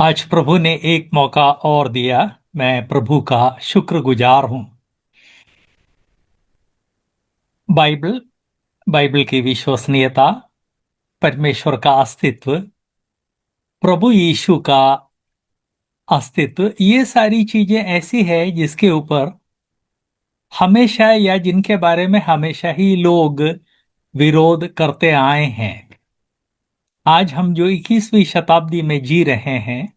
आज प्रभु ने एक मौका और दिया। मैं प्रभु का शुक्रगुजार हूं। बाइबल, बाइबल की विश्वसनीयता, परमेश्वर का अस्तित्व, प्रभु यीशु का अस्तित्व, ये सारी चीजें ऐसी है जिसके ऊपर हमेशा या जिनके बारे में हमेशा ही लोग विरोध करते आए हैं। आज हम जो 21वीं शताब्दी में जी रहे हैं,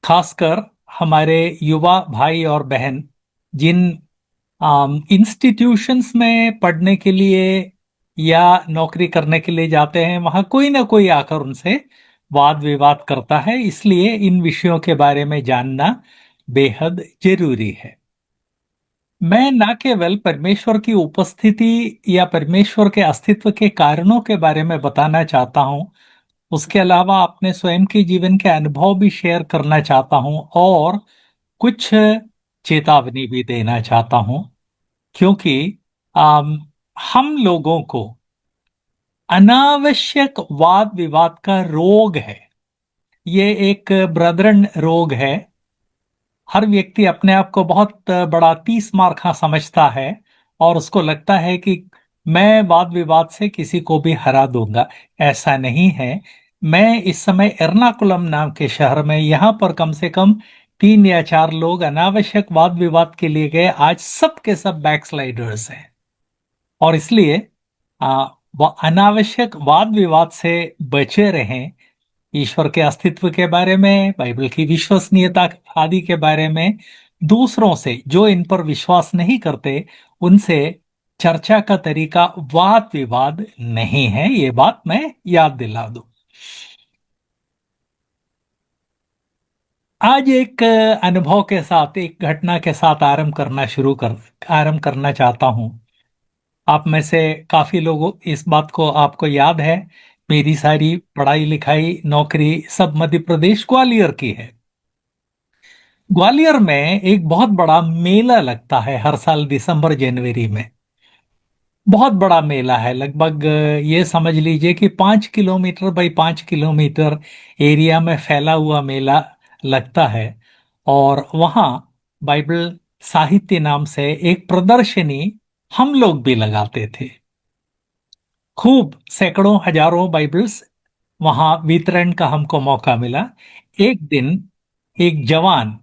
खासकर हमारे युवा भाई और बहन जिन इंस्टीट्यूशंस में पढ़ने के लिए या नौकरी करने के लिए जाते हैं, वहां कोई ना कोई आकर उनसे वाद विवाद करता है। इसलिए इन विषयों के बारे में जानना बेहद जरूरी है। मैं न केवल परमेश्वर की उपस्थिति या परमेश्वर के अस्तित्व के कारणों के बारे में बताना चाहता हूं, उसके अलावा अपने स्वयं के जीवन के अनुभव भी शेयर करना चाहता हूं और कुछ चेतावनी भी देना चाहता हूं। क्योंकि आम, हम लोगों को अनावश्यक वाद विवाद का रोग है। ये एक ब्रदरन रोग है। हर व्यक्ति अपने आप को बहुत बड़ा 30 मार खा समझता है और उसको लगता है कि मैं वाद विवाद से किसी को भी हरा दूंगा। ऐसा नहीं है। मैं इस समय एर्नाकुलम नाम के शहर में, यहाँ पर कम से कम 3 या 4 लोग अनावश्यक वाद विवाद के लिए गए। आज सब के सब बैकस्लाइडर्स हैं और इसलिए अनावश्यक वाद विवाद से बचे रहें। ईश्वर के अस्तित्व के बारे में, बाइबल की विश्वसनीयता आदि के बारे में दूसरों से, जो इन पर विश्वास नहीं करते, उनसे चर्चा का तरीका वाद विवाद नहीं है। ये बात मैं याद दिला दूं। आज एक अनुभव के साथ, एक घटना के साथ आरंभ करना चाहता हूं। आप में से काफी लोगों इस बात को आपको याद है। मेरी सारी पढ़ाई लिखाई नौकरी सब मध्य प्रदेश ग्वालियर की है। ग्वालियर में एक बहुत बड़ा मेला लगता है हर साल दिसंबर जनवरी में। बहुत बड़ा मेला है। लगभग ये समझ लीजिए कि 5 किलोमीटर बाई 5 किलोमीटर एरिया में फैला हुआ मेला लगता है। और वहाँ बाइबल साहित्य नाम से एक प्रदर्शनी हम लोग भी लगाते थे। खूब सैकड़ों हजारों बाइबल्स वहां वितरण का हमको मौका मिला। एक दिन एक जवान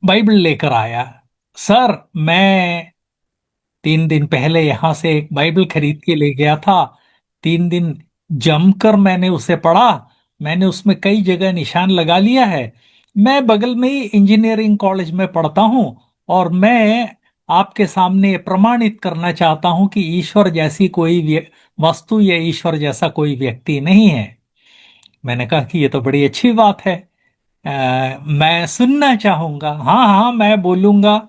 बाइबल लेकर आया। सर, मैं 3 दिन पहले यहां से एक बाइबल खरीद के ले गया था। 3 दिन जमकर मैंने उसे पढ़ा। मैंने उसमें कई जगह निशान लगा लिया है। मैं बगल में ही इंजीनियरिंग कॉलेज में पढ़ता हूं और मैं आपके सामने प्रमाणित करना चाहता हूं कि ईश्वर जैसी कोई वस्तु या ईश्वर जैसा कोई व्यक्ति नहीं है। मैंने कहा कि ये तो बड़ी अच्छी बात है। मैं सुनना चाहूंगा। हाँ हाँ, मैं बोलूंगा,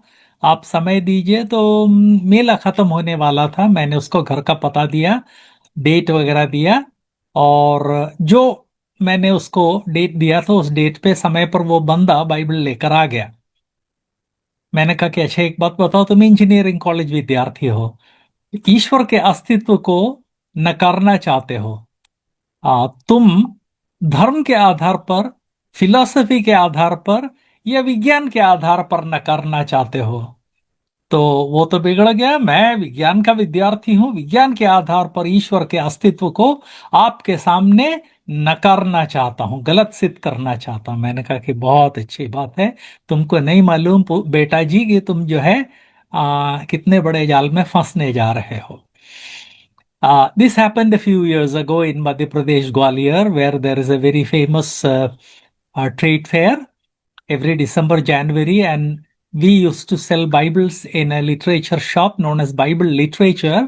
आप समय दीजिए। तो मेला खत्म होने वाला था। मैंने उसको घर का पता दिया, डेट वगैरह दिया और जो मैंने उसको डेट दिया था उस डेट पे समय पर वो बंदा बाइबल लेकर आ गया। मैंने कहा कि अच्छा, एक बात बताओ, तुम इंजीनियरिंग कॉलेज विद्यार्थी हो, ईश्वर के अस्तित्व को नकारना चाहते हो। तुम धर्म के आधार पर, फिलॉसफी के आधार पर या विज्ञान के आधार पर नकारना चाहते हो। तो वो तो बिगड़ गया। मैं विज्ञान का विद्यार्थी हूं, विज्ञान के आधार पर ईश्वर के अस्तित्व को आपके सामने नकारना चाहता हूं, गलत सिद्ध करना चाहता हूं। मैंने कहा कि बहुत अच्छी बात है। तुमको नहीं मालूम बेटा जी कि तुम जो है कितने बड़े जाल में फंसने जा रहे हो। This happened a few years ago in Madhya Pradesh, Gwalior, where there is a very famous trade fair every December, January, and we used to sell Bibles in a literature shop known as Bible Literature.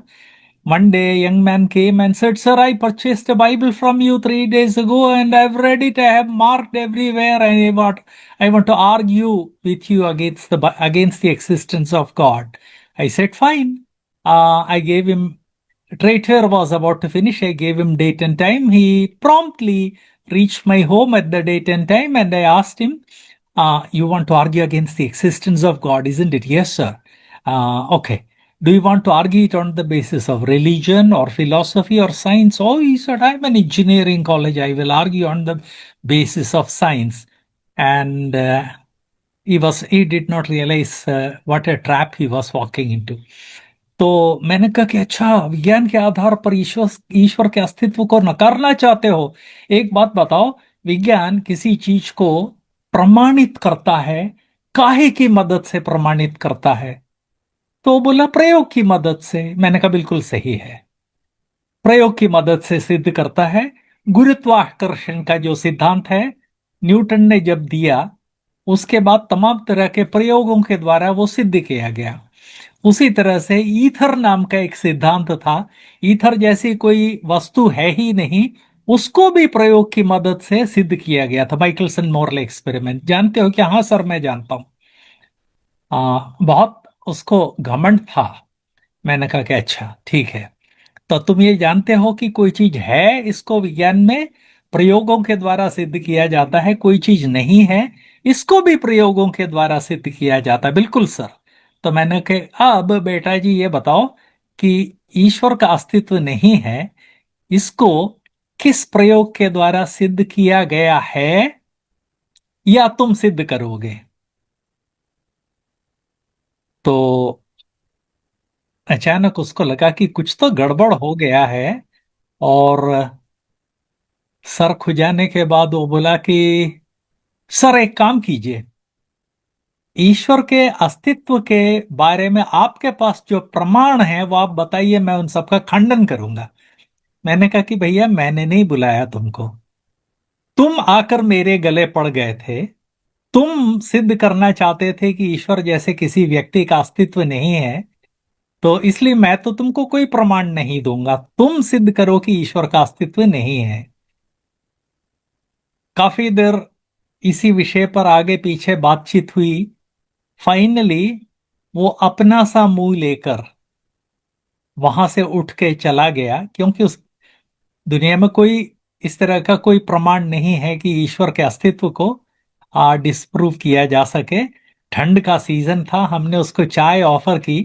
One day, a young man came and said, "Sir, I purchased a Bible from you 3 days ago, and I've read it. I have marked everywhere. I want to argue with you against the existence of God." I said, "Fine." I gave him. Trade fair was about to finish. I gave him date and time. He promptly reached my home at the date and time, and I asked him, "You want to argue against the existence of God, isn't it?" "Yes, sir." "Okay. Do you want to argue it on the basis of religion or philosophy or science? Oh, he said, I'm an engineering college. I will argue on the basis of science. And he did not realize what a trap he was walking into. तो मैंने कहा कि अच्छा, विज्ञान के आधार पर ईश्वर ईश्वर के अस्तित्व को नकारना चाहते हो? एक बात बताओ, विज्ञान किसी चीज को प्रमाणित करता है, काहे की मदद से प्रमाणित करता है? तो वो बोला प्रयोग की मदद से। मैंने कहा बिल्कुल सही है, प्रयोग की मदद से सिद्ध करता है। गुरुत्वाकर्षण का जो सिद्धांत है, न्यूटन ने जब दिया, उसके बाद तमाम तरह के प्रयोगों के द्वारा वो सिद्ध किया गया। उसी तरह से ईथर नाम का एक सिद्धांत था। ईथर जैसी कोई वस्तु है ही नहीं, उसको भी प्रयोग की मदद से सिद्ध किया गया था, माइकलसन मोरले एक्सपेरिमेंट। जानते हो क्या? हाँ सर, मैं जानता हूं। बहुत उसको घमंड था। मैंने कहा कि अच्छा ठीक है, तो तुम ये जानते हो कि कोई चीज है, इसको विज्ञान में प्रयोगों के द्वारा सिद्ध किया जाता है, कोई चीज नहीं है, इसको भी प्रयोगों के द्वारा सिद्ध किया जाता है। बिल्कुल सर। तो मैंने कहा अब बेटा जी ये बताओ कि ईश्वर का अस्तित्व नहीं है, इसको किस प्रयोग के द्वारा सिद्ध किया गया है, या तुम सिद्ध करोगे? तो अचानक उसको लगा कि कुछ तो गड़बड़ हो गया है, और सर खुजाने के बाद वो बोला कि सर एक काम कीजिए, ईश्वर के अस्तित्व के बारे में आपके पास जो प्रमाण है वो आप बताइए, मैं उन सबका खंडन करूंगा। मैंने कहा कि भैया मैंने नहीं बुलाया तुमको, तुम आकर मेरे गले पड़ गए थे। तुम सिद्ध करना चाहते थे कि ईश्वर जैसे किसी व्यक्ति का अस्तित्व नहीं है, तो इसलिए मैं तो तुमको कोई प्रमाण नहीं दूंगा, तुम सिद्ध करो कि ईश्वर का अस्तित्व नहीं है। काफी देर इसी विषय पर आगे पीछे बातचीत हुई। फाइनली वो अपना सा मुंह लेकर वहां से उठ के चला गया, क्योंकि उस दुनिया में कोई इस तरह का कोई प्रमाण नहीं है कि ईश्वर के अस्तित्व को डिस्प्रूव किया जा सके। ठंड का सीजन था, हमने उसको चाय ऑफर की,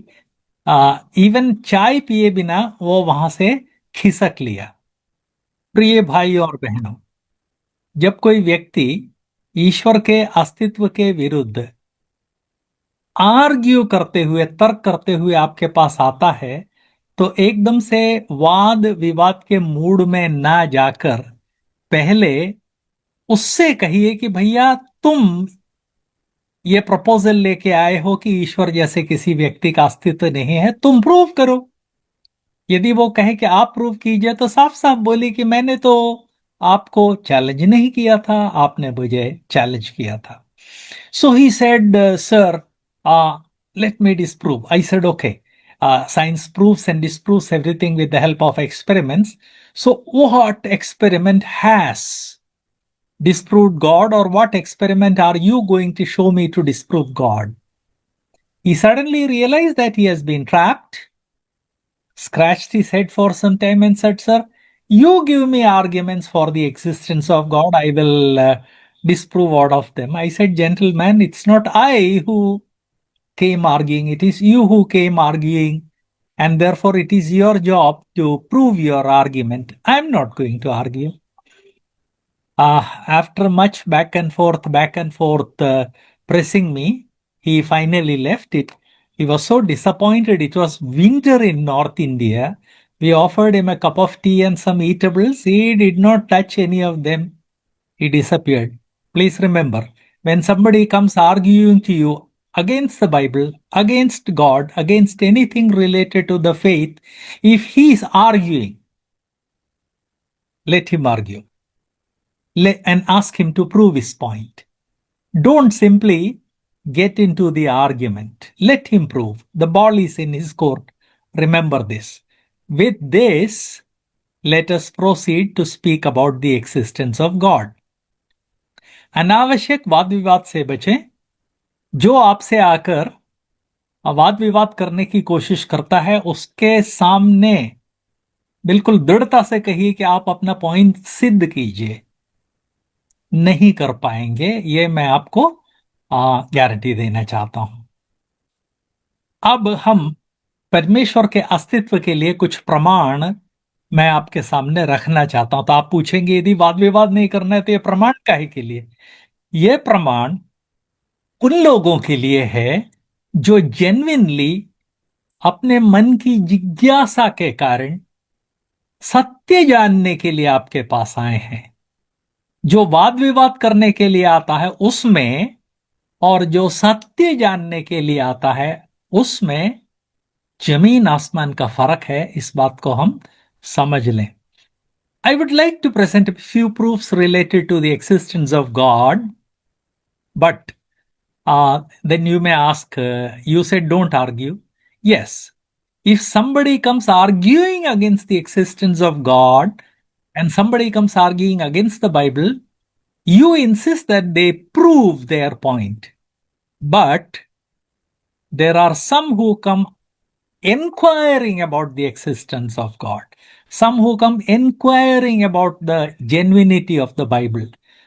इवन चाय पिए बिना वो वहां से खिसक लिया। प्रिय भाई और बहनों, जब कोई व्यक्ति ईश्वर के अस्तित्व के विरुद्ध आर्ग्यू करते हुए, तर्क करते हुए आपके पास आता है, तो एकदम से वाद विवाद के मूड में ना जाकर पहले उससे कहिए कि भैया तुम ये प्रपोजल लेके आए हो कि ईश्वर जैसे किसी व्यक्ति का अस्तित्व नहीं है, तुम प्रूव करो। यदि वो कहे कि आप प्रूव कीजिए, तो साफ साफ बोली कि मैंने तो आपको चैलेंज नहीं किया था, आपने मुझे चैलेंज किया था। So he said, Sir, let me disprove. I said, okay. Science proves and disproves everything with the help of experiments. So, what experiment has disproved God, or what experiment are you going to show me to disprove God? He suddenly realized that he has been trapped, scratched his head for some time, and said, Sir, you give me arguments for the existence of God. I will disprove all of them. I said, Gentleman, it's not I who came arguing, it is you who came arguing, and therefore it is your job to prove your argument. I'm not going to argue. After much back and forth, pressing me, he finally left it. He was so disappointed. It was winter in North India. We offered him a cup of tea and some eatables. He did not touch any of them. He disappeared. Please remember, when somebody comes arguing to you against the Bible, against God, against anything related to the faith, if he is arguing, let him argue. And ask him to prove his point. Don't simply get into the argument. Let him prove. The ball is in his court. Remember this. With this, let us proceed to speak about the existence of God. अनावश्यक वाद विवाद से बचें। जो आपसे आकर वाद विवाद करने की कोशिश करता है, उसके सामने बिल्कुल दृढ़ता से कहिए कि आप अपना पॉइंट सिद्ध कीजिए। नहीं कर पाएंगे, ये मैं आपको गारंटी देना चाहता हूं। अब हम परमेश्वर के अस्तित्व के लिए कुछ प्रमाण मैं आपके सामने रखना चाहता हूं। तो आप पूछेंगे यदि वाद विवाद नहीं करना है तो ये प्रमाण काहे के लिए? ये प्रमाण उन लोगों के लिए है जो जेन्युइनली अपने मन की जिज्ञासा के कारण सत्य जानने के लिए आपके पास आए हैं। जो वाद विवाद करने के लिए आता है उसमें और जो सत्य जानने के लिए आता है उसमें जमीन आसमान का फर्क है। इस बात को हम समझ लें। I would like to present a few proofs related to the existence of God, but then you may ask, you said don't argue. Yes, if somebody comes arguing against the existence of God and somebody comes arguing against the Bible, you insist that they prove their point. But there are some who come inquiring about the existence of God, some who come inquiring about the genuinity of the Bible,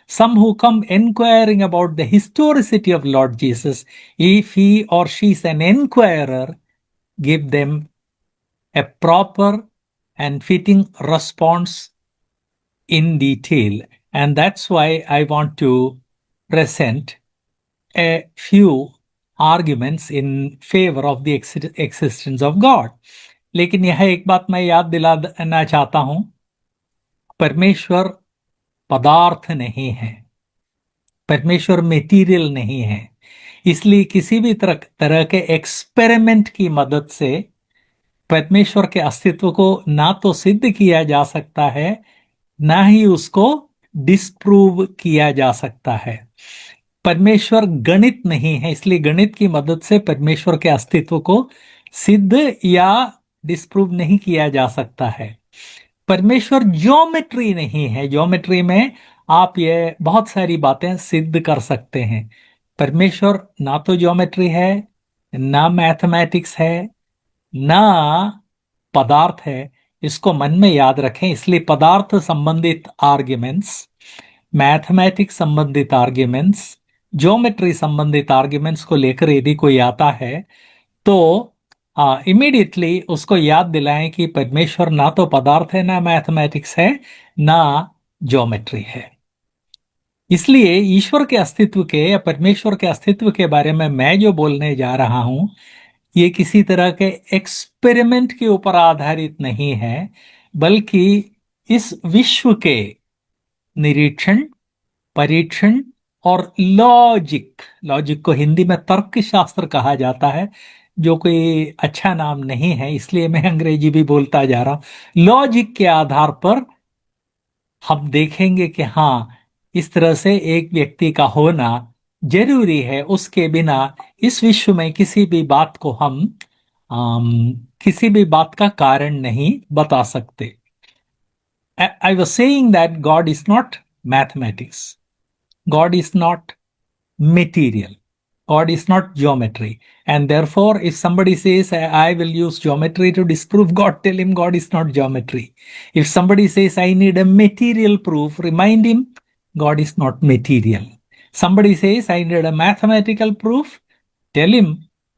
some who come inquiring about the historicity of Lord Jesus. If he or she is an inquirer, give them a proper and fitting response in detail. And that's why I want to present a few arguments in favor of the existence of God. लेकिन यह एक बात मैं याद दिलाना चाहता हूं, परमेश्वर पदार्थ नहीं है, परमेश्वर मेटीरियल नहीं है। इसलिए किसी भी तरह के एक्सपेरिमेंट की मदद से परमेश्वर के अस्तित्व को ना तो सिद्ध किया जा सकता है ना ही उसको डिस्प्रूव किया जा सकता है। परमेश्वर गणित नहीं है, इसलिए गणित की मदद से परमेश्वर के अस्तित्व को सिद्ध या डिस्प्रूव नहीं किया जा सकता है। परमेश्वर ज्योमेट्री नहीं है, ज्योमेट्री में आप ये बहुत सारी बातें सिद्ध कर सकते हैं। परमेश्वर ना तो ज्योमेट्री है, ना मैथमेटिक्स है, ना पदार्थ है। इसको मन में याद रखें। इसलिए पदार्थ संबंधित आर्ग्यूमेंट्स, मैथमेटिक्स संबंधित आर्ग्यूमेंट्स, ज्योमेट्री संबंधित आर्ग्यूमेंट्स को लेकर यदि कोई आता है तो इमीडिएटली उसको याद दिलाएं कि परमेश्वर ना तो पदार्थ है, ना मैथमेटिक्स है, ना ज्योमेट्री है। इसलिए ईश्वर के अस्तित्व के या परमेश्वर के अस्तित्व के बारे में मैं जो बोलने जा रहा हूं ये किसी तरह के एक्सपेरिमेंट के ऊपर आधारित नहीं है, बल्कि इस विश्व के निरीक्षण, परीक्षण और लॉजिक को हिंदी में तर्कशास्त्र कहा जाता है, जो कोई अच्छा नाम नहीं है, इसलिए मैं अंग्रेजी भी बोलता जा रहा हूं। लॉजिक के आधार पर हम देखेंगे कि हाँ, इस तरह से एक व्यक्ति का होना जरूरी है, उसके बिना इस विश्व में किसी भी बात को हम किसी भी बात का कारण नहीं बता सकते। I was saying that God is not mathematics, God is not material, God is not geometry, and therefore if somebody says I will use geometry to disprove God, tell him God is not geometry. If somebody says I need a material proof, remind him God is not material. Somebody says I need a mathematical proof, tell him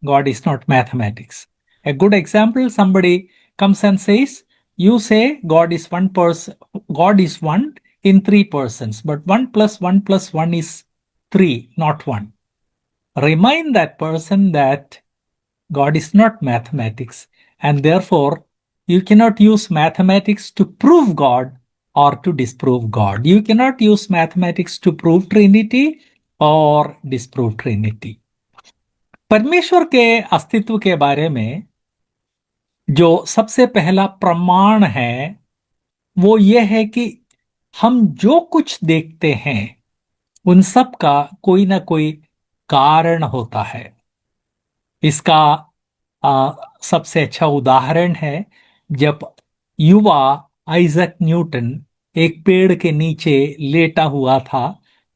God is not mathematics. A good example, somebody comes and says, you say God is one person, God is one in three persons, but 1 plus 1 plus 1 is 3, not 1. Remind that person that God is not mathematics, and therefore you cannot use mathematics to prove God or to disprove God. You cannot use mathematics to prove Trinity or disprove Trinity. परमेश्वर के अस्तित्व के बारे में जो सबसे पहला प्रमाण है वो ये है कि हम जो कुछ देखते हैं उन सब का कोई ना कोई कारण होता है। इसका सबसे अच्छा उदाहरण है जब युवा आइजक न्यूटन एक पेड़ के नीचे लेटा हुआ था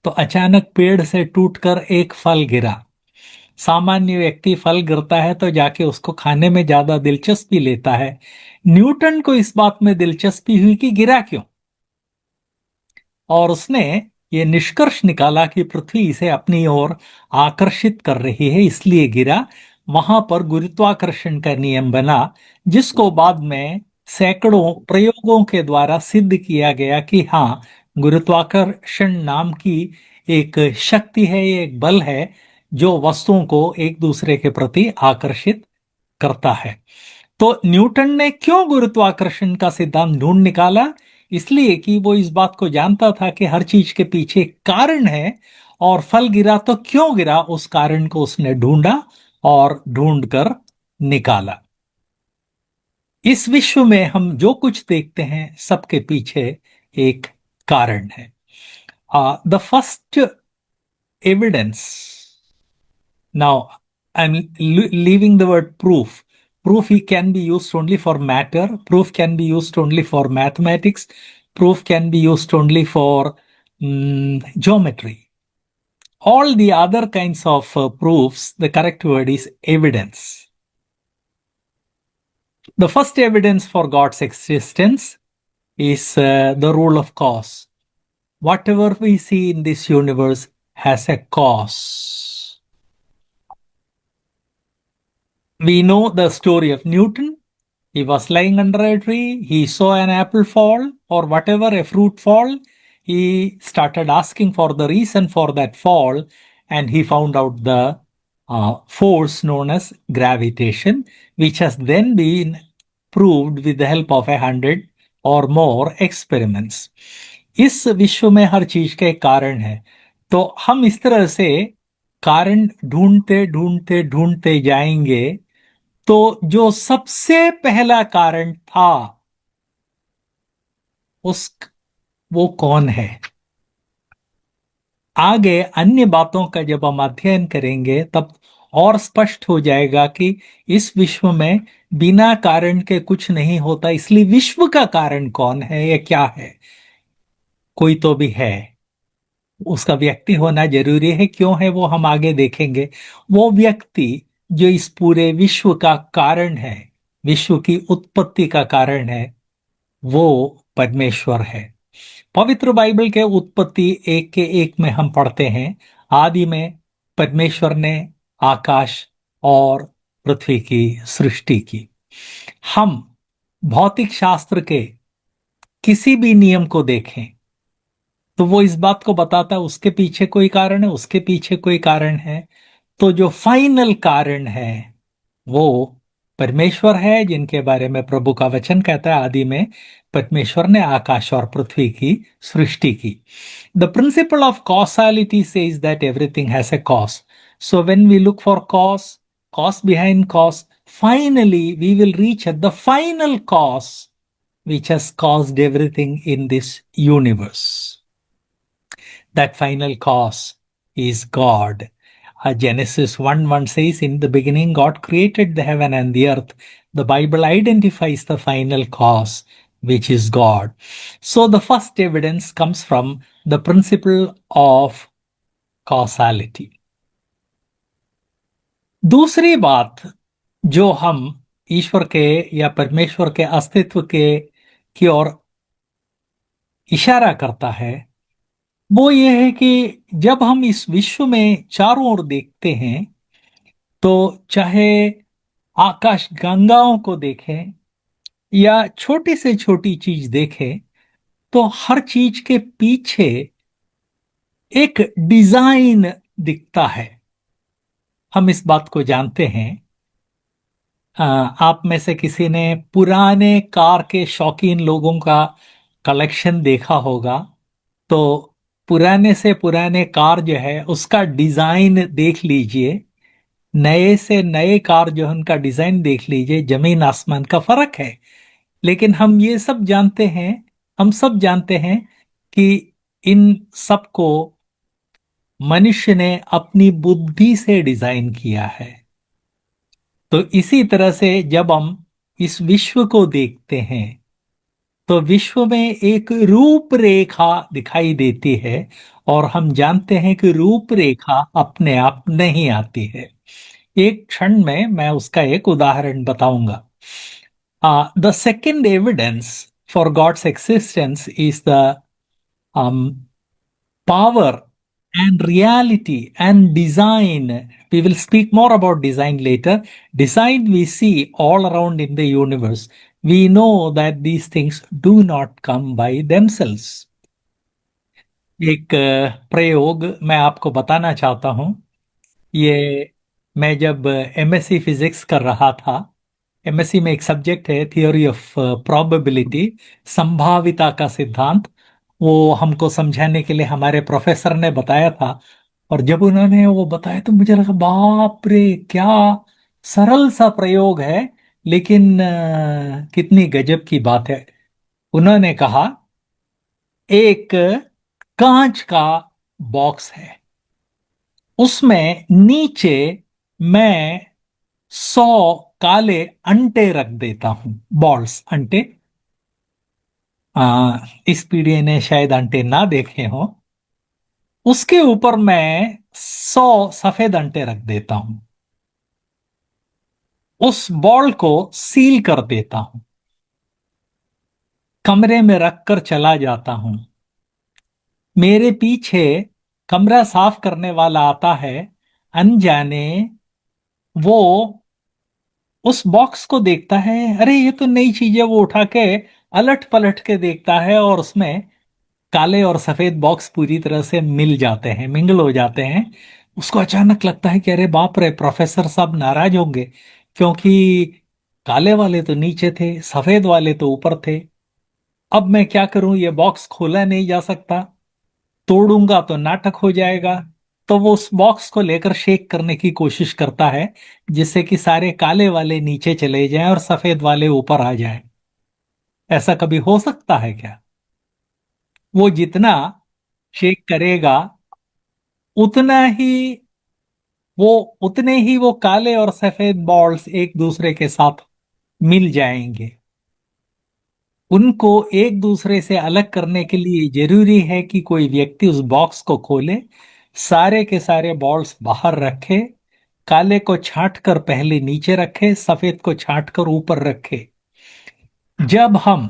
तो अचानक पेड़ से टूटकर एक फल गिरा। सामान्य व्यक्ति फल गिरता है तो जाके उसको खाने में ज्यादा दिलचस्पी लेता है। न्यूटन को इस बात में दिलचस्पी हुई कि गिरा क्यों, और उसने ये निष्कर्ष निकाला कि पृथ्वी इसे अपनी ओर आकर्षित कर रही है, इसलिए गिरा। वहां पर गुरुत्वाकर्षण का नियम बना, जिसको बाद में सैकड़ों प्रयोगों के द्वारा सिद्ध किया गया कि हाँ, गुरुत्वाकर्षण नाम की एक शक्ति है, एक बल है जो वस्तुओं को एक दूसरे के प्रति आकर्षित करता है। तो न्यूटन ने क्यों गुरुत्वाकर्षण का सिद्धांत ढूंढ निकाला? इसलिए कि वो इस बात को जानता था कि हर चीज के पीछे एक कारण है, और फल गिरा तो क्यों गिरा, उस कारण को उसने ढूंढा और ढूंढ कर निकाला। इस विश्व में हम जो कुछ देखते हैं सबके पीछे एक कारण है। The first evidence, now, I'm leaving the word proof. Proof can be used only for matter. Proof can be used only for mathematics. Proof can be used only for geometry. All the other kinds of proofs, the correct word is evidence. The first evidence for God's existence is the rule of cause. Whatever we see in this universe has a cause. We know the story of Newton. He was lying under a tree. He saw an apple fall or whatever, a fruit fall. He started asking for the reason for that fall, and he found out the force known as gravitation, which has then been proved with the help of 100 or more experiments. इस विश्व में हर चीज का एक कारण है। तो हम इस तरह से कारण ढूंढते ढूंढते ढूंढते जाएंगे, तो जो सबसे पहला कारण था उस वो कौन है? आगे अन्य बातों का जब हम अध्ययन करेंगे तब और स्पष्ट हो जाएगा कि इस विश्व में बिना कारण के कुछ नहीं होता। इसलिए विश्व का कारण कौन है या क्या है? कोई तो भी है, उसका व्यक्ति होना जरूरी है। क्यों है वो हम आगे देखेंगे। वो व्यक्ति जो इस पूरे विश्व का कारण है, विश्व की उत्पत्ति का कारण है, वो परमेश्वर है। पवित्र बाइबल के उत्पत्ति एक के एक में हम पढ़ते हैं, आदि में परमेश्वर ने आकाश और पृथ्वी की सृष्टि की। हम भौतिक शास्त्र के किसी भी नियम को देखें तो वो इस बात को बताता है उसके पीछे कोई कारण है, उसके पीछे कोई कारण है। तो जो फाइनल कारण है वो परमेश्वर है, जिनके बारे में प्रभु का वचन कहता है आदि में परमेश्वर ने आकाश और पृथ्वी की सृष्टि की। The principle of causality says that everything has a cause. So when we look for cause, cause behind cause, finally we will reach at the final cause which has caused everything in this universe. That final cause is God. Genesis 1:1 says, in the beginning, God created the heaven and the earth. The Bible identifies the final cause, which is God. So the first evidence comes from the principle of causality. दूसरी बात जो हम ईश्वर के या परमेश्वर के अस्तित्व के की ओर इशारा करता है, वो ये है कि जब हम इस विश्व में चारों ओर देखते हैं, तो चाहे आकाश गंगाओं को देखें या छोटी से छोटी चीज देखें, तो हर चीज के पीछे एक डिजाइन दिखता है। हम इस बात को जानते हैं। आप में से किसी ने पुराने कार के शौकीन लोगों का कलेक्शन देखा होगा, तो पुराने से पुराने कार जो है उसका डिजाइन देख लीजिए, नए से नए कार जो है उनका डिजाइन देख लीजिए, जमीन आसमान का फर्क है। लेकिन हम ये सब जानते हैं, हम सब जानते हैं कि इन सबको मनुष्य ने अपनी बुद्धि से डिजाइन किया है। तो इसी तरह से जब हम इस विश्व को देखते हैं तो विश्व में एक रूपरेखा दिखाई देती है, और हम जानते हैं कि रूपरेखा अपने आप नहीं आती है। एक क्षण में मैं उसका एक उदाहरण बताऊंगा। The second evidence for God's existence is the power and reality and design. We will speak more about design later. Design we see all around in the universe. We know that these things do not come by themselves. एक प्रयोग मैं आपको बताना चाहता हूं। ये मैं जब एमएससी फिजिक्स कर रहा था, एमएससी में एक सब्जेक्ट है थियोरी ऑफ प्रोबेबिलिटी, संभाविता का सिद्धांत। वो हमको समझाने के लिए हमारे प्रोफेसर ने बताया था। और जब उन्होंने वो बताया तो मुझे लगा बाप रे, क्या सरल सा प्रयोग है, लेकिन कितनी गजब की बात है। उन्होंने कहा एक कांच का बॉक्स है, उसमें नीचे मैं 100 काले अंटे रख देता हूं, बॉल्स, अंटे। इस पीढ़ी ने शायद अंटे ना देखे हो। उसके ऊपर मैं 100 सफेद अंटे रख देता हूं, उस बॉल को सील कर देता हूं, कमरे में रखकर चला जाता हूं। मेरे पीछे कमरा साफ करने वाला आता है, अनजाने वो उस बॉक्स को देखता है, अरे ये तो नई चीज है। वो उठा के अलट पलट के देखता है और उसमें काले और सफेद बॉक्स पूरी तरह से मिल जाते हैं, मिंगल हो जाते हैं। उसको अचानक लगता है कि अरे बाप रे, प्रोफेसर साहब नाराज होंगे, क्योंकि काले वाले तो नीचे थे, सफेद वाले तो ऊपर थे। अब मैं क्या करूं, ये बॉक्स खोला नहीं जा सकता, तोड़ूंगा तो नाटक हो जाएगा। तो वो उस बॉक्स को लेकर शेक करने की कोशिश करता है, जिससे कि सारे काले वाले नीचे चले जाएं और सफेद वाले ऊपर आ जाएं। ऐसा कभी हो सकता है क्या? वो जितना शेक करेगा, उतना ही वो उतने ही वो काले और सफेद बॉल्स एक दूसरे के साथ मिल जाएंगे। उनको एक दूसरे से अलग करने के लिए जरूरी है कि कोई व्यक्ति उस बॉक्स को खोले, सारे के सारे बॉल्स बाहर रखे, काले को छांट कर पहले नीचे रखे, सफेद को छांट कर ऊपर रखे। जब हम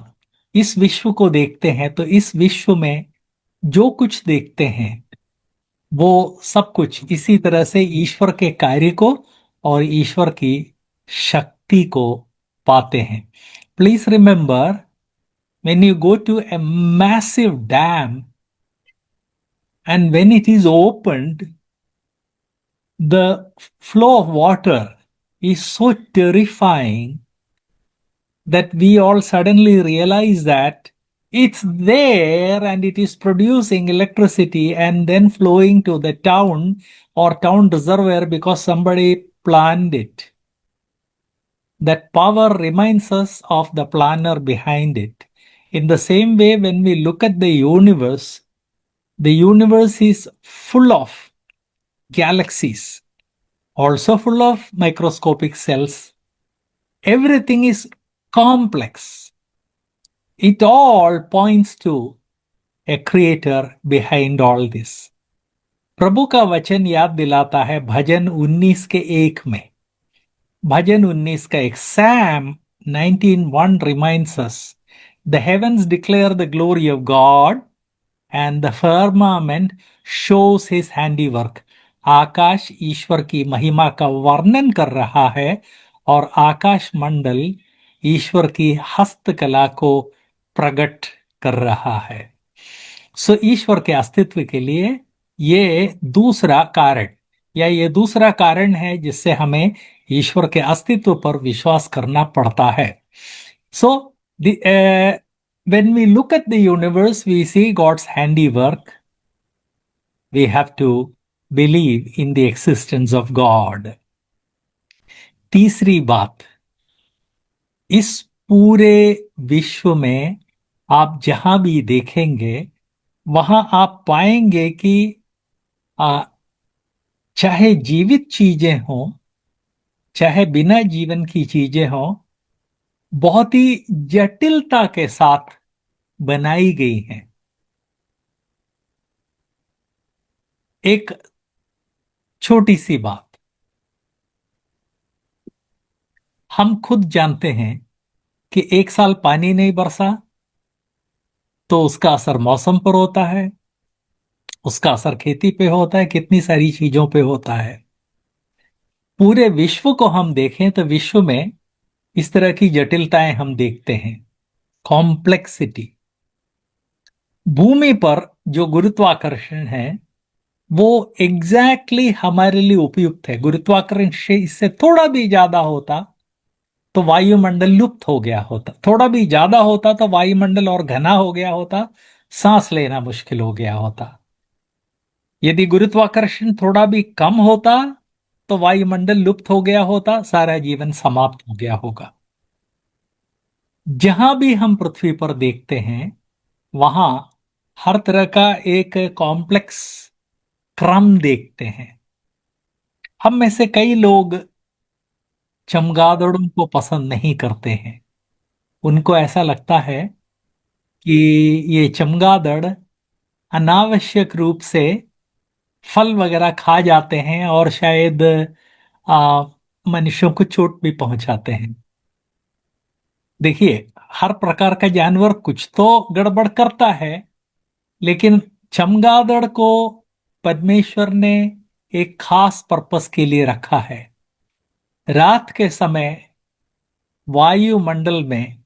इस विश्व को देखते हैं तो इस विश्व में जो कुछ देखते हैं वो सब कुछ इसी तरह से ईश्वर के कार्य को और ईश्वर की शक्ति को पाते हैं। Please remember, when you go to a massive dam and when it is opened, the flow of water is so terrifying that we all suddenly realize that it's there and it is producing electricity and then flowing to the town or town reservoir because somebody planned it. That power reminds us of the planner behind it. In the same way, when we look at the universe is full of galaxies, also full of microscopic cells. Everything is complex. It all points to a creator behind all this. प्रभु का वचन याद दिलाता है भजन 19 के 1 में। भजन 19 का एक, Psalm 19:1 reminds us, the heavens declare the glory of God and the firmament shows his handiwork. आकाश ईश्वर की महिमा का वर्णन कर रहा है और आकाश मंडल ईश्वर की हस्तकला को प्रकट कर रहा है। सो ईश्वर के अस्तित्व के लिए ये दूसरा कारण, या ये दूसरा कारण है जिससे हमें ईश्वर के अस्तित्व पर विश्वास करना पड़ता है। सो when we look at the universe, we see God's handiwork. We have to believe in the existence of God. तीसरी बात, इस पूरे विश्व में आप जहां भी देखेंगे वहां आप पाएंगे कि आ, चाहे जीवित चीजें हों, चाहे बिना जीवन की चीजें हों, बहुत ही जटिलता के साथ बनाई गई हैं। एक छोटी सी बात, हम खुद जानते हैं कि एक साल पानी नहीं बरसा तो उसका असर मौसम पर होता है। उसका असर खेती पे होता है, कितनी सारी चीजों पे होता है। पूरे विश्व को हम देखें तो विश्व में इस तरह की जटिलताएं हम देखते हैं, कॉम्प्लेक्सिटी। भूमि पर जो गुरुत्वाकर्षण है वो एग्जैक्टली हमारे लिए उपयुक्त है। गुरुत्वाकर्षण से इससे थोड़ा भी ज्यादा होता तो वायुमंडल लुप्त हो गया होता, थोड़ा भी ज्यादा होता तो वायुमंडल और घना हो गया होता, सांस लेना मुश्किल हो गया होता। यदि गुरुत्वाकर्षण थोड़ा भी कम होता तो वायुमंडल लुप्त हो गया होता, सारा जीवन समाप्त हो गया होगा। जहां भी हम पृथ्वी पर देखते हैं वहां हर तरह का एक कॉम्प्लेक्स क्रम देखते हैं। हम में से कई लोग चमगादड़ों को पसंद नहीं करते हैं। उनको ऐसा लगता है कि ये चमगादड़ अनावश्यक रूप से फल वगैरह खा जाते हैं और शायद आ, मनुष्यों को चोट भी पहुंचाते हैं। देखिए, हर प्रकार का जानवर कुछ तो गड़बड़ करता है, लेकिन चमगादड़ को परमेश्वर ने एक खास पर्पस के लिए रखा है। रात के समय वायुमंडल में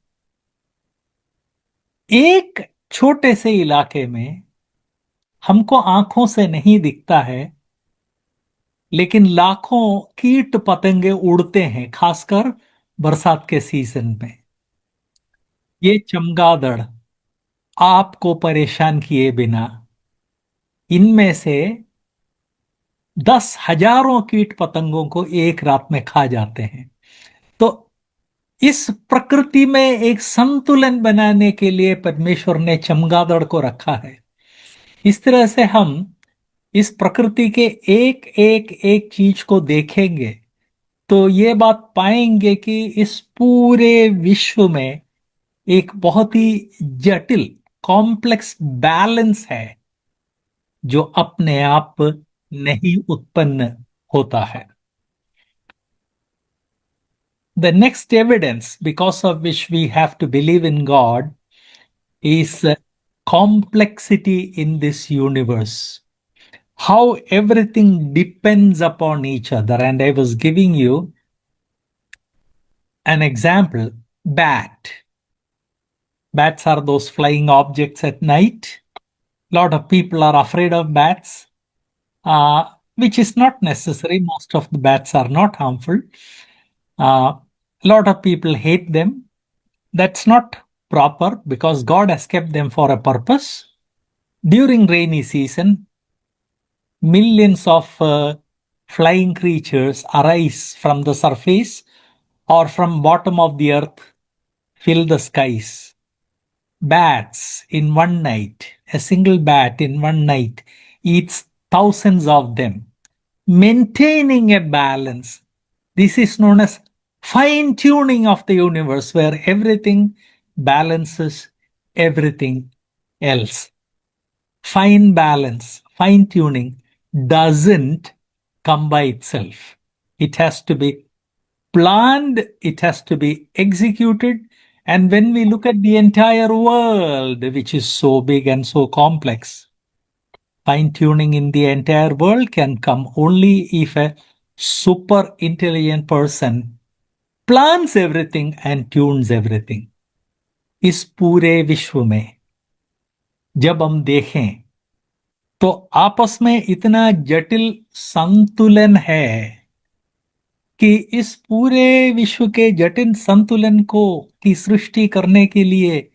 एक छोटे से इलाके में हमको आंखों से नहीं दिखता है, लेकिन लाखों कीट पतंगे उड़ते हैं, खासकर बरसात के सीजन में। ये चमगादड़ आपको परेशान किए बिना इनमें से 10 हजारों कीट पतंगों को एक रात में खा जाते हैं। तो इस प्रकृति में एक संतुलन बनाने के लिए परमेश्वर ने चमगादड़ को रखा है। इस तरह से हम इस प्रकृति के एक एक एक चीज को देखेंगे तो ये बात पाएंगे कि इस पूरे विश्व में एक बहुत ही जटिल कॉम्प्लेक्स बैलेंस है जो अपने आप नहीं उत्पन्न होता है। The next evidence because of which we have to believe in God is complexity in this universe. How everything depends upon each other. And I was giving you an example. Bat. Bats are those flying objects at night. A lot of people are afraid of bats, which is not necessary. Most of the bats are not harmful. A lot of people hate them. That's not proper because God has kept them for a purpose. During rainy season, millions of flying creatures arise from the surface or from bottom of the earth, fill the skies. Bats in one night, a single bat in one night eats thousands of them, maintaining a balance. This is known as fine tuning of the universe, where everything balances everything else. Fine balance, fine tuning doesn't come by itself. It has to be planned, it has to be executed. And when we look at the entire world, which is so big and so complex, fine tuning in the entire world can come only if a super intelligent person plans everything and tunes everything. इस पूरे विश्व में जब हम देखें तो आपस में इतना जटिल संतुलन है कि इस पूरे विश्व के जटिल संतुलन को की सृष्टि करने के लिए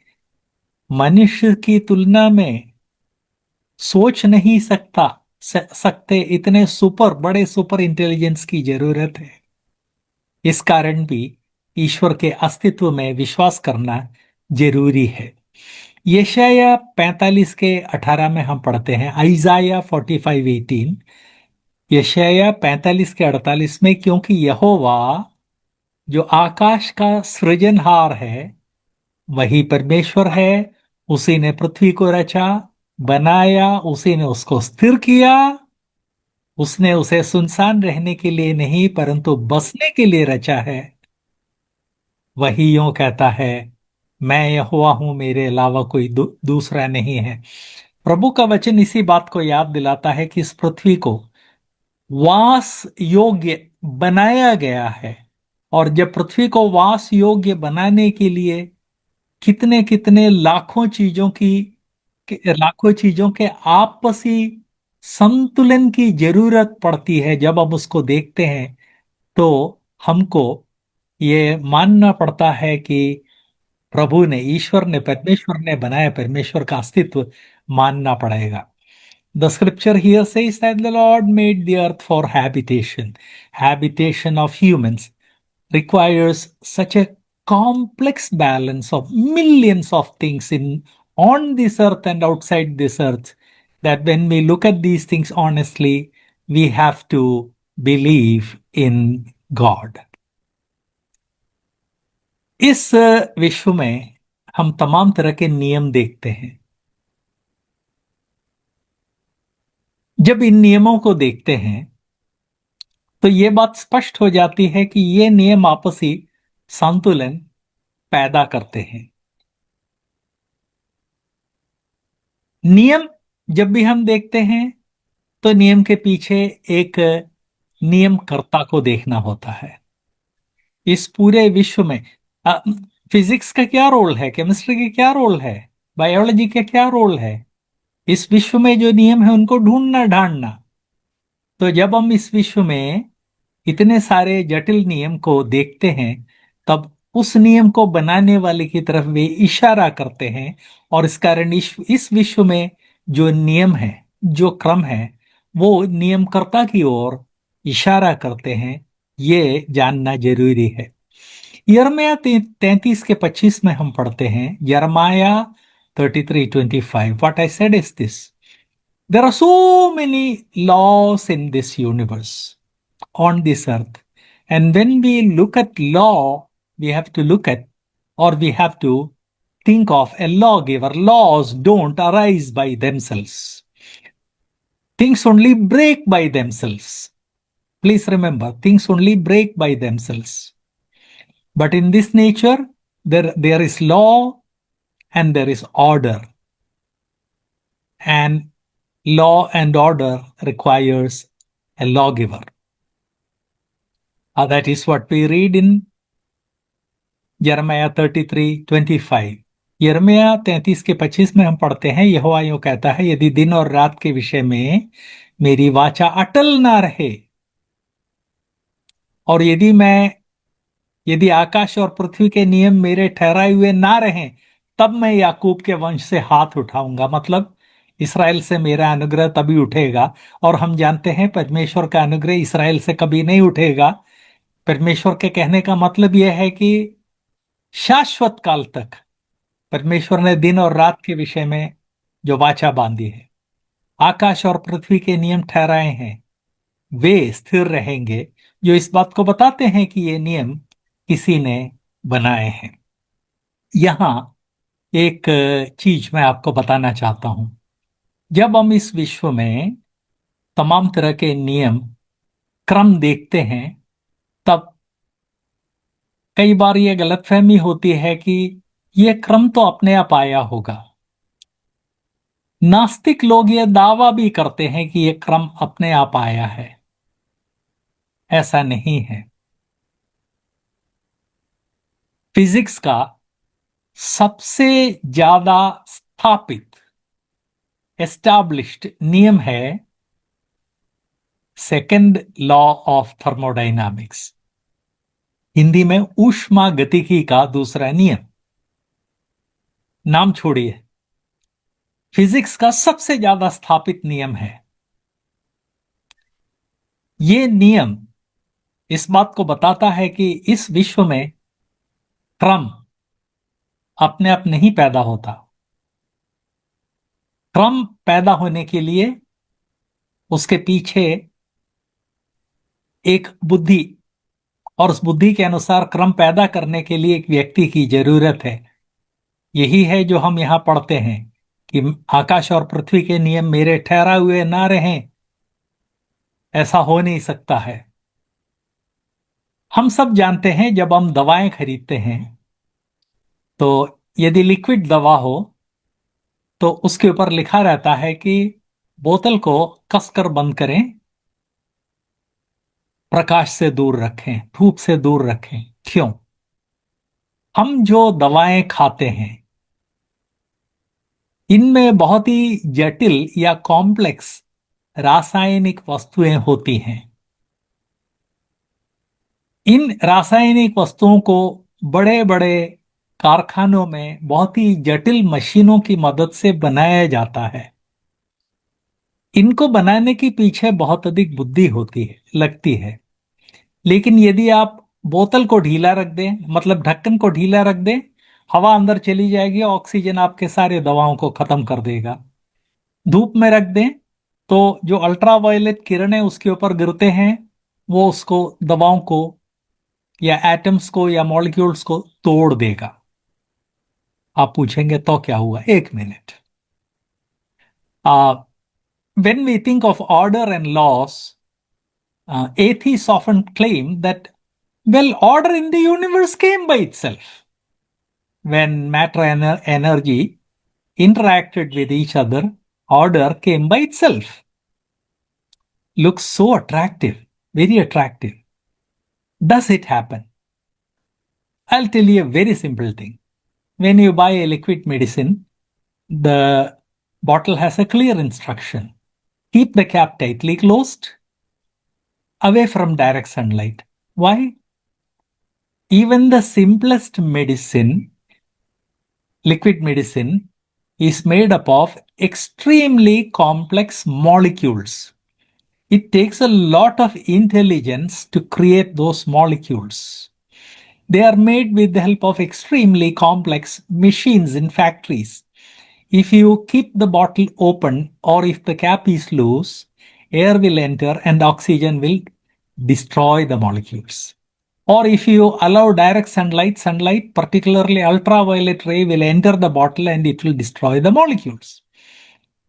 मनुष्य की तुलना में सोच नहीं सकते इतने बड़े सुपर इंटेलिजेंस की जरूरत है। इस कारण भी ईश्वर के अस्तित्व में विश्वास करना जरूरी है। यशाया 45 के 18 में हम पढ़ते हैं, आइजाया 45:18। यशाया 45 के 48 में, क्योंकि यहोवा जो आकाश का सृजनहार है वही परमेश्वर है, उसी ने पृथ्वी को रचा, बनाया, उसी ने उसको स्थिर किया। उसने उसे सुनसान रहने के लिए नहीं परंतु बसने के लिए रचा है। वही यूं कहता है, मैं यहोवा हूं, मेरे अलावा कोई दूसरा नहीं है। प्रभु का वचन इसी बात को याद दिलाता है कि इस पृथ्वी को वास योग्य बनाया गया है। और जब पृथ्वी को वास योग्य बनाने के लिए कितने कितने लाखों चीजों के आपसी संतुलन की जरूरत पड़ती है, जब हम उसको देखते हैं तो हमको ये मानना पड़ता है कि प्रभु ने, ईश्वर ने, परमेश्वर ने बनाया, परमेश्वर का अस्तित्व मानना पड़ेगा। The scripture here says that the Lord made the earth for habitation. Habitation of humans requires such a complex balance of millions of things in on this earth and outside this earth, that when we look at these things honestly, we have to believe in God. इस विश्व में हम तमाम तरह के नियम देखते हैं। जब इन नियमों को देखते हैं तो ये बात स्पष्ट हो जाती है कि ये नियम आपसी संतुलन पैदा करते हैं। नियम जब भी हम देखते हैं तो नियम के पीछे एक नियमकर्ता को देखना होता है। इस पूरे विश्व में फिजिक्स का क्या रोल है, केमिस्ट्री का क्या रोल है, बायोलॉजी का क्या रोल है, इस विश्व में जो नियम है उनको ढूंढना ढांढना। तो जब हम इस विश्व में इतने सारे जटिल नियम को देखते हैं तब उस नियम को बनाने वाले की तरफ वे इशारा करते हैं, और इस कारण इस विश्व में जो नियम है, जो क्रम है, वो नियमकर्ता की ओर इशारा करते हैं। ये जानना जरूरी है। यिर्मयाह 33:25 में हम पढ़ते हैं, यिर्मयाह 33:25, what I said is this, there are so many laws in this universe, on this earth. And when we look at law, we have to look at, or we have to think of a lawgiver. Laws don't arise by themselves. Things only break by themselves. Please remember, things only break by themselves. But in this nature, there is law and there is order. And law and order requires a lawgiver. That is what we read in यिर्मयाह 33:25। यिर्मयाह 33:25 में हम पढ़ते हैं, यहोवा यूं कहता है, यदि दिन और रात के विषय में मेरी वाचा अटल ना रहे, और यदि आकाश और पृथ्वी के नियम मेरे ठहराए हुए ना रहें, तब मैं याकूब के वंश से हाथ उठाऊंगा। मतलब इसराइल से मेरा अनुग्रह तभी उठेगा। और हम जानते हैं परमेश्वर का अनुग्रह इसराइल से कभी नहीं उठेगा। परमेश्वर के कहने का मतलब यह है कि शाश्वत काल तक परमेश्वर ने दिन और रात के विषय में जो वाचा बांधी है, आकाश और पृथ्वी के नियम ठहराए हैं, वे स्थिर रहेंगे, जो इस बात को बताते हैं कि ये नियम किसी ने बनाए हैं। यहां एक चीज मैं आपको बताना चाहता हूं। जब हम इस विश्व में तमाम तरह के नियम क्रम देखते हैं तब कई बार यह गलतफहमी होती है कि यह क्रम तो अपने आप आया होगा। नास्तिक लोग यह दावा भी करते हैं कि यह क्रम अपने आप आया है। ऐसा नहीं है। फिजिक्स का सबसे ज्यादा स्थापित एस्टैब्लिश्ड नियम है second law of thermodynamics, Hindi में ऊष्मागतिकी का दूसरा नियम। नाम छोड़िए, फिजिक्स का सबसे ज्यादा स्थापित नियम है। यह नियम इस बात को बताता है कि इस विश्व में क्रम अपने आप नहीं पैदा होता। क्रम पैदा होने के लिए उसके पीछे एक बुद्धि, और उस बुद्धि के अनुसार क्रम पैदा करने के लिए एक व्यक्ति की जरूरत है। यही है जो हम यहां पढ़ते हैं कि आकाश और पृथ्वी के नियम मेरे ठहरा हुए ना रहें, ऐसा हो नहीं सकता है। हम सब जानते हैं जब हम दवाएं खरीदते हैं तो यदि लिक्विड दवा हो तो उसके ऊपर लिखा रहता है कि बोतल को कसकर बंद करें, प्रकाश से दूर रखें, धूप से दूर रखें। क्यों? हम जो दवाएं खाते हैं इनमें बहुत ही जटिल या कॉम्प्लेक्स रासायनिक वस्तुएं होती हैं। इन रासायनिक वस्तुओं को बड़े बड़े कारखानों में बहुत ही जटिल मशीनों की मदद से बनाया जाता है। इनको बनाने के पीछे बहुत अधिक बुद्धि होती है, लगती है। लेकिन यदि आप बोतल को ढीला रख दें, मतलब ढक्कन को ढीला रख दें, हवा अंदर चली जाएगी, ऑक्सीजन आपके सारे दवाओं को खत्म कर देगा। धूप में रख दें तो जो अल्ट्रावायलेट किरणें उसके ऊपर गिरते हैं वो उसको, दवाओं को या एटम्स को या मॉलिक्यूल्स को तोड़ देगा। आप पूछेंगे तो क्या हुआ? एक minute. When we think of order and laws, atheists often claim that, well, order in the universe came by itself. When matter and energy interacted with each other, order came by itself. Looks so attractive, very attractive. Does it happen? I'll tell you a very simple thing. When you buy a liquid medicine, the bottle has a clear instruction. Keep the cap tightly closed, away from direct sunlight. Why? Even the simplest medicine, liquid medicine, is made up of extremely complex molecules. It takes a lot of intelligence to create those molecules. They are made with the help of extremely complex machines in factories. If you keep the bottle open or if the cap is loose, air will enter and oxygen will destroy the molecules. Or if you allow direct sunlight, particularly ultraviolet ray, will enter the bottle and it will destroy the molecules.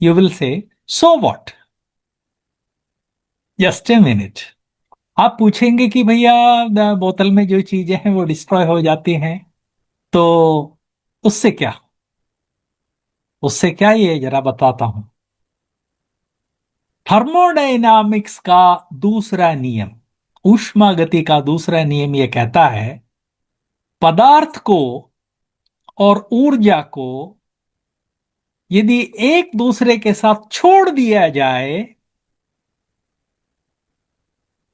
You will say, so what? Just a minute. आप पूछेंगे कि भैया बोतल में जो चीजें हैं वो डिस्ट्रॉय हो जाती हैं, तो उससे क्या? उससे क्या, ये जरा बताता हूं। थर्मोडायनामिक्स का दूसरा नियम, ऊष्मा गति का दूसरा नियम, यह कहता है पदार्थ को और ऊर्जा को यदि एक दूसरे के साथ छोड़ दिया जाए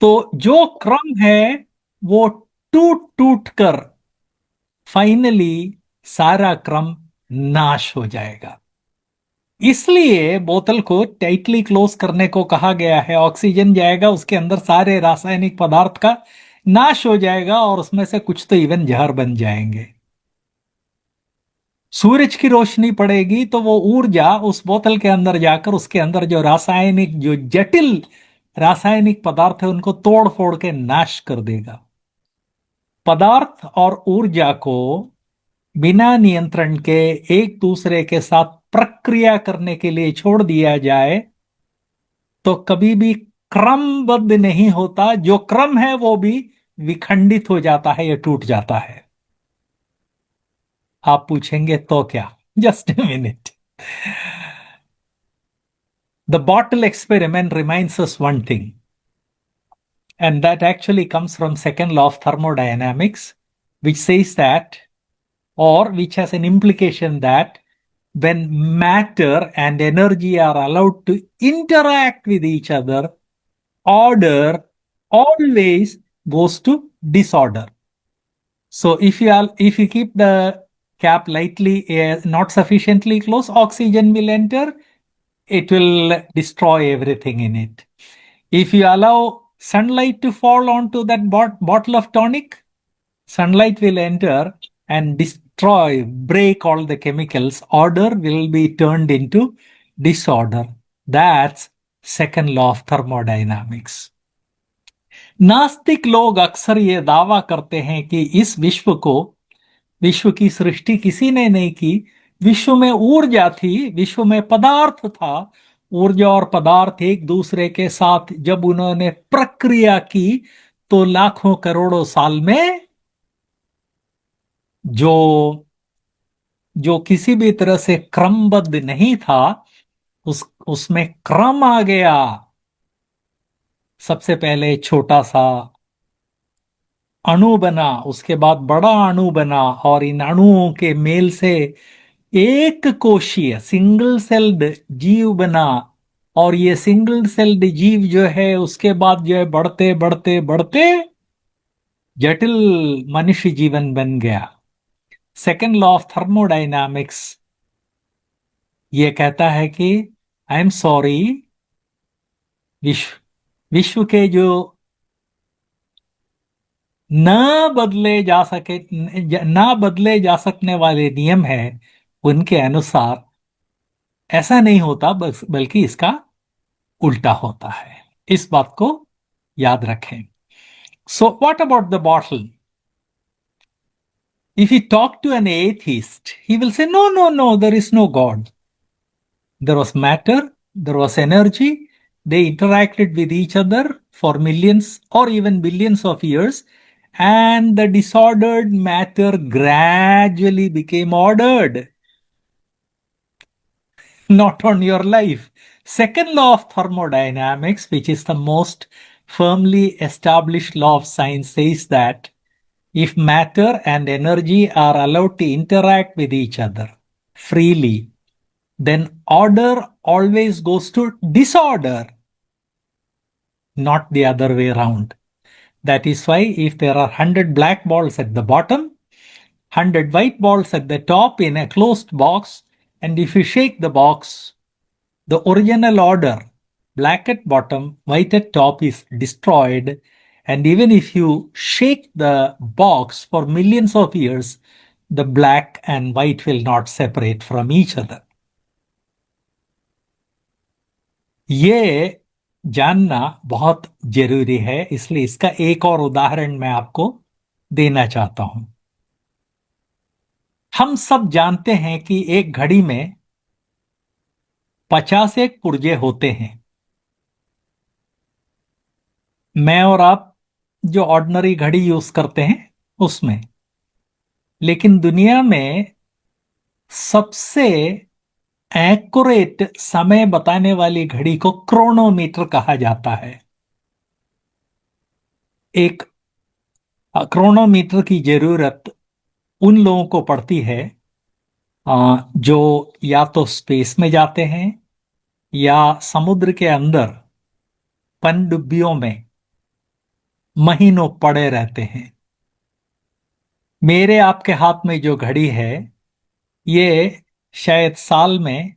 तो जो क्रम है वो टूट टूट कर फाइनली सारा क्रम नाश हो जाएगा। इसलिए बोतल को टाइटली क्लोज करने को कहा गया है। ऑक्सीजन जाएगा, उसके अंदर सारे रासायनिक पदार्थ का नाश हो जाएगा और उसमें से कुछ तो इवन जहर बन जाएंगे। सूरज की रोशनी पड़ेगी तो वो ऊर्जा उस बोतल के अंदर जाकर उसके अंदर जो रासायनिक, जो जटिल रासायनिक पदार्थ है उनको तोड़ फोड़ के नाश कर देगा। पदार्थ और ऊर्जा को बिना नियंत्रण के एक दूसरे के साथ प्रक्रिया करने के लिए छोड़ दिया जाए तो कभी भी क्रमबद्ध नहीं होता। जो क्रम है वो भी विखंडित हो जाता है या टूट जाता है। आप पूछेंगे तो क्या? Just a minute. The bottle experiment reminds us one thing, and that actually comes from second law of thermodynamics, which says that, or which has an implication that, when matter and energy are allowed to interact with each other, order always goes to disorder. So if you keep the cap lightly, not sufficiently close, oxygen will enter, it will destroy everything in it. If you allow sunlight to fall onto that bottle of tonic, sunlight will enter and destroy, break all the chemicals. Order will be turned into disorder. That's second law of thermodynamics. नास्तिक लोग अक्सर ये दावा करते हैं कि इस विश्व की सृष्टि किसी ने नहीं की। विश्व में ऊर्जा थी, विश्व में पदार्थ था। ऊर्जा और पदार्थ एक दूसरे के साथ जब उन्होंने प्रक्रिया की तो लाखों करोड़ों साल में जो जो किसी भी तरह से क्रमबद्ध नहीं था, उसमें क्रम आ गया। सबसे पहले छोटा सा अणु बना, उसके बाद बड़ा अणु बना, और इन अणुओं के मेल से एक कोशीय सिंगल सेल्ड जीव बना। और ये सिंगल सेल्ड जीव जो है, उसके बाद जो है बढ़ते बढ़ते बढ़ते जटिल मनुष्य जीवन बन गया। सेकेंड लॉ ऑफ थर्मोडायनामिक्स ये कहता है कि आई एम सॉरी, विश्व विश्व के जो न बदले जा सकने वाले नियम है, उनके अनुसार ऐसा नहीं होता, बस बल्कि इसका उल्टा होता है। इस बात को याद रखें। So what about the bottle? If you talk to an atheist, he will say, no, no, no, there is no God. There was matter, there was energy, they interacted with each other for millions or even billions of years, and the disordered matter gradually became ordered. Not on your life. Second law of thermodynamics, which is the most firmly established law of science, says that if matter and energy are allowed to interact with each other freely, then order always goes to disorder, not the other way around. That is why if there are 100 black balls at the bottom, 100 white balls at the top in a closed box, and if you shake the box, the original order, black at bottom, white at top, is destroyed. And even if you shake the box for millions of years, the black and white will not separate from each other. ये जानना बहुत जरूरी है, इसलिए इसका एक और उदाहरण मैं आपको देना चाहता हूं। हम सब जानते हैं कि एक घड़ी में 50 एक पुर्जे होते हैं। मैं और आप जो ऑर्डिनरी घड़ी यूज करते हैं उसमें, लेकिन दुनिया में सबसे एक्यूरेट समय बताने वाली घड़ी को क्रोनोमीटर कहा जाता है। एक क्रोनोमीटर की जरूरत उन लोगों को पड़ती है जो या तो स्पेस में जाते हैं या समुद्र के अंदर पनडुब्बियों में महीनों पड़े रहते हैं। मेरे आपके हाथ में जो घड़ी है, ये शायद साल में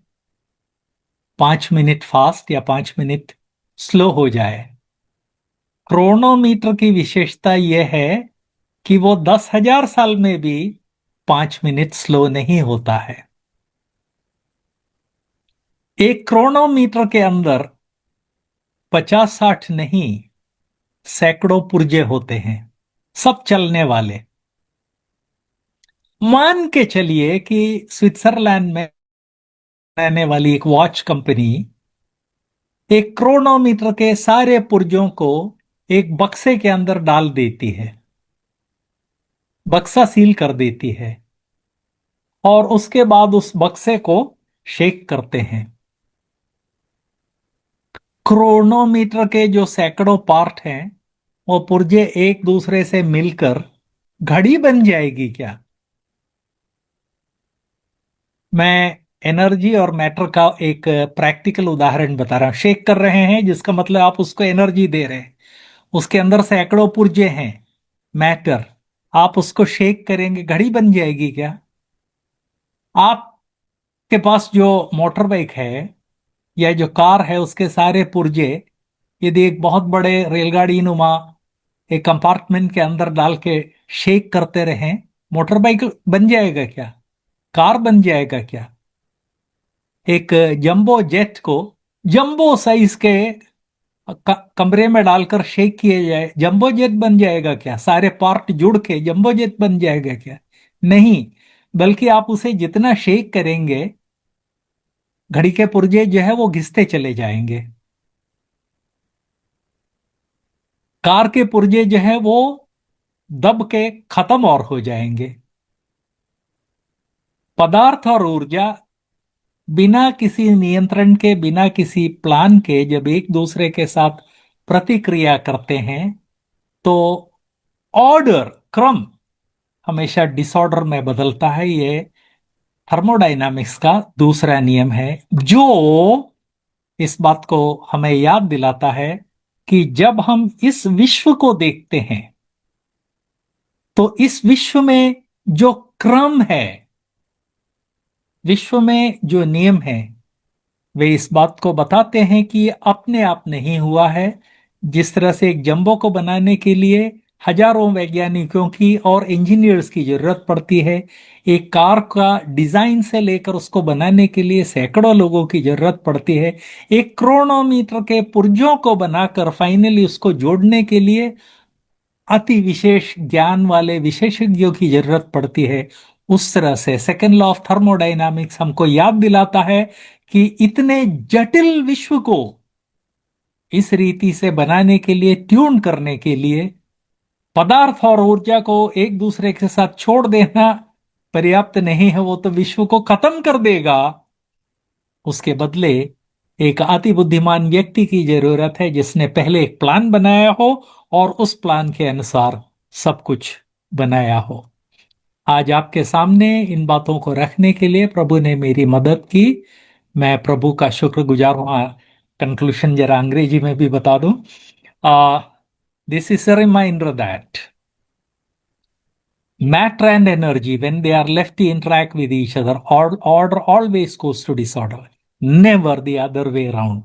5 मिनट फास्ट या 5 मिनट स्लो हो जाए। क्रोनोमीटर की विशेषता यह है कि वो 10,000 साल में भी 5 मिनट स्लो नहीं होता है। एक क्रोनोमीटर के अंदर 50-60 नहीं, सैकड़ों पुर्जे होते हैं, सब चलने वाले। मान के चलिए कि स्विट्जरलैंड में रहने वाली एक वॉच कंपनी एक क्रोनोमीटर के सारे पुर्जों को एक बक्से के अंदर डाल देती है, बक्सा सील कर देती है, और उसके बाद उस बक्से को शेक करते हैं। क्रोनोमीटर के जो सैकड़ों पार्ट हैं, वो पुर्जे एक दूसरे से मिलकर घड़ी बन जाएगी क्या? मैं एनर्जी और मैटर का एक प्रैक्टिकल उदाहरण बता रहा हूं। शेक कर रहे हैं जिसका मतलब आप उसको एनर्जी दे रहे हैं। उसके अंदर सैकड़ों पुर्जे हैं, मैटर। आप उसको शेक करेंगे, घड़ी बन जाएगी क्या? आपके पास जो मोटर बाइक है या जो कार है, उसके सारे पुर्जे यदि एक बहुत बड़े रेलगाड़ी नुमा एक कंपार्टमेंट के अंदर डाल के शेक करते रहें, मोटर बाइक बन जाएगा क्या? कार बन जाएगा क्या? एक जंबो जेट को जंबो साइज के कमरे में डालकर शेक किया जाए, जंबो जेट बन जाएगा क्या? सारे पार्ट जुड़ के जंबो जेट बन जाएगा क्या? नहीं, बल्कि आप उसे जितना शेक करेंगे, घड़ी के पुर्जे जो है वो घिसते चले जाएंगे। कार के पुर्जे जो है वो दब के खत्म और हो जाएंगे। पदार्थ और ऊर्जा बिना किसी नियंत्रण के, बिना किसी प्लान के जब एक दूसरे के साथ प्रतिक्रिया करते हैं तो ऑर्डर, क्रम हमेशा डिसऑर्डर में बदलता है। ये थर्मोडायनामिक्स का दूसरा नियम है, जो इस बात को हमें याद दिलाता है कि जब हम इस विश्व को देखते हैं तो इस विश्व में जो क्रम है, विश्व में जो नियम है, वे इस बात को बताते हैं कि ये अपने आप नहीं हुआ है। जिस तरह से एक जंबो को बनाने के लिए हजारों वैज्ञानिकों की और इंजीनियर्स की जरूरत पड़ती है, एक कार का डिजाइन से लेकर उसको बनाने के लिए सैकड़ों लोगों की जरूरत पड़ती है, एक क्रोनोमीटर के पुर्जों को बनाकर फाइनली उसको जोड़ने के लिए अति विशेष ज्ञान वाले विशेषज्ञों की जरूरत पड़ती है। उस तरह से सेकेंड लॉ ऑफ थर्मोडायनामिक्स हमको याद दिलाता है कि इतने जटिल विश्व को इस रीति से बनाने के लिए, ट्यून करने के लिए, पदार्थ और ऊर्जा को एक दूसरे के साथ छोड़ देना पर्याप्त नहीं है, वो तो विश्व को खत्म कर देगा। उसके बदले एक अति बुद्धिमान व्यक्ति की जरूरत है जिसने पहले एक प्लान बनाया हो और उस प्लान के अनुसार सब कुछ बनाया हो। आज आपके सामने इन बातों को रखने के लिए प्रभु ने मेरी मदद की, मैं प्रभु का शुक्रगुजार हूं। कंक्लूशन जरा अंग्रेजी में भी बता दूं। This is a reminder that matter and energy, when they are left to interact with each other, order always goes to disorder, never the other way around.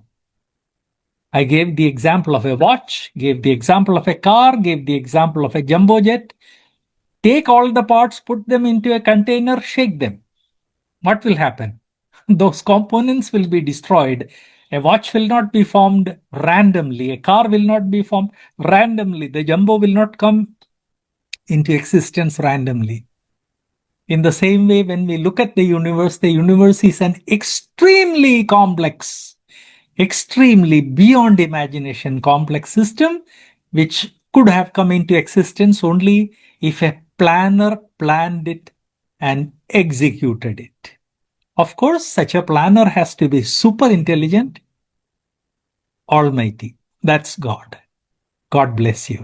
I gave the example of a watch, gave the example of a car, gave the example of a jumbo jet. Take all the parts, put them into a container, shake them. What will happen? Those components will be destroyed. A watch will not be formed randomly. A car will not be formed randomly. The jumbo will not come into existence randomly. In the same way, when we look at the universe is an extremely complex, extremely beyond imagination complex system, which could have come into existence only if a planner planned it and executed it. Of course, such a planner has to be super intelligent, almighty. That's God. God bless you.